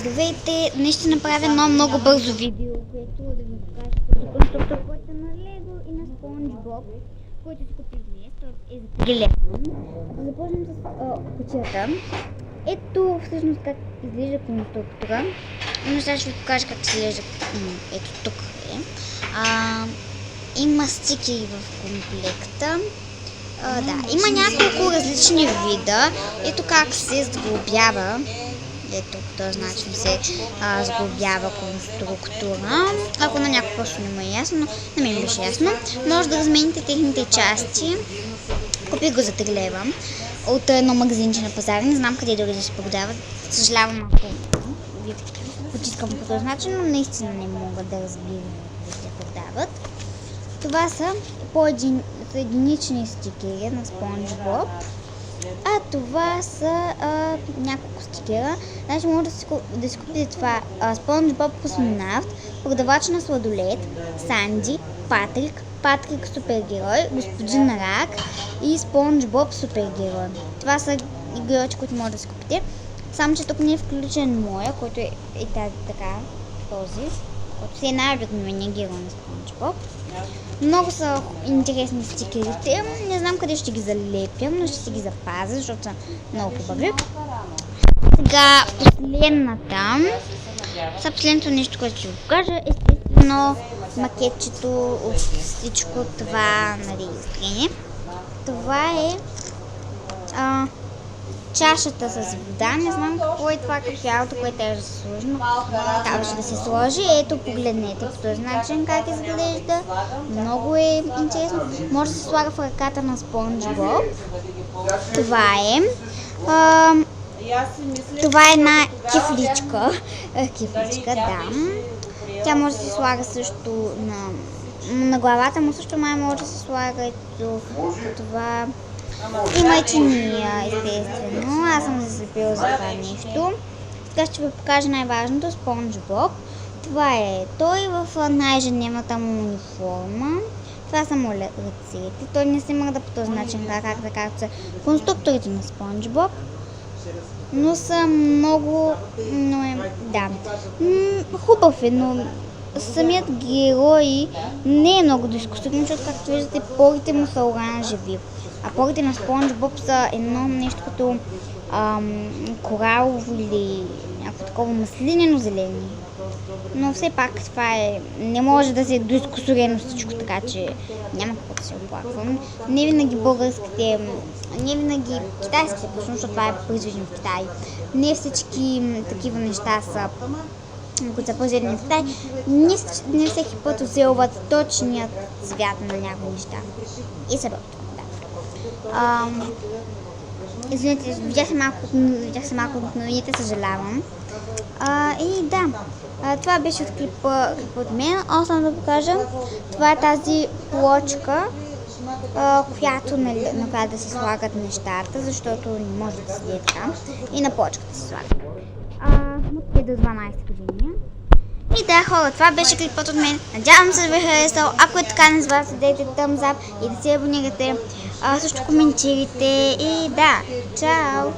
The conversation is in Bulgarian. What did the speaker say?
Здравейте, днес ще направя едно много бързо видео, което да ви покажа този конструктор, който е на Лего и на SpongeBob, който си купих днес. Той е за 3 лева. Да започнем с кутията. Ето всъщност как изглежда конструктора. Но сега ще ви покажа как изглежда. Ето тук е. Има стикери в комплекта. Има няколко различни вида. Ето как се сглобява. Ето по този начин се сглобява конструктора. Ако на някой просто не му е ясно, но на мен беше ясно. Може да размените техните части. Купих го за 3 лева от едно магазинче на пазара. Не знам къде дори да се продават. Съжалявам, ако ви потискам по този начин, но наистина не мога да разбирам къде се продават. Това са единични стикери на SpongeBob. А това са няколко стикера. Значи може да си купите това SpongeBob космонавт, продавач на сладолед, Санди, Патрик супергерой, господин Рак и SpongeBob супергерой. Това са играчи, които може да си купите. Само че тук не е включен моя, който е този, който си е най-обикновеният герой на SpongeBob. Много са интересни стикерите. Не знам къде ще ги залепям, но ще си ги запазя, защото са много хубави. Сега последното нещо, което ще ви покажа, естествено макетчето от всичко това изделие. Това е чашата с вода. Не знам какво е това кафялото, което е да се сложи, но трябваше да се сложи. Ето, погледнете по този начин как изглежда. Много е интересно. Може да се слага в ръката на SpongeBob. Това е една кифличка. Тя може да се слага също на главата му, също може да се слага ето това. Има и чиния, естествено. Аз съм заслепила за това нещо. Сега ще ви покажа най-важното, SpongeBob. Това е той в най-ежедневната му униформа. Това са му ръцете. Той не се мърда по този начин, както са конструкторите на SpongeBob. Но са много... хубав е, но самият герой не е много дискусивен, защото, както виждате, порите му са оранжеви. А порите на SpongeBob са едно нещо като коралово или някакво такова маслинено зелени. Но все пак това не може да се доискусорено всичко, така че няма какво да се оплаквам. Не винаги китайските, защото това е произведено в Китай. Не всички такива неща са, които са произведени в Китай. Не всеки път усилват точният цвят на някои неща. И са извинете, видях се малко от новините, съжалявам. Това беше от клипа от мен. Още да покажа. Това е тази плочка, която на която да се слагат нещата, защото не може да седи така. И на плочката се слагат. От до 12 години. И хора, това беше клипът от мен. Надявам се да ви харесал. Ако е така, не забравяйте да дадете thumbs up и да се абонирате. Също коментирайте. И чао!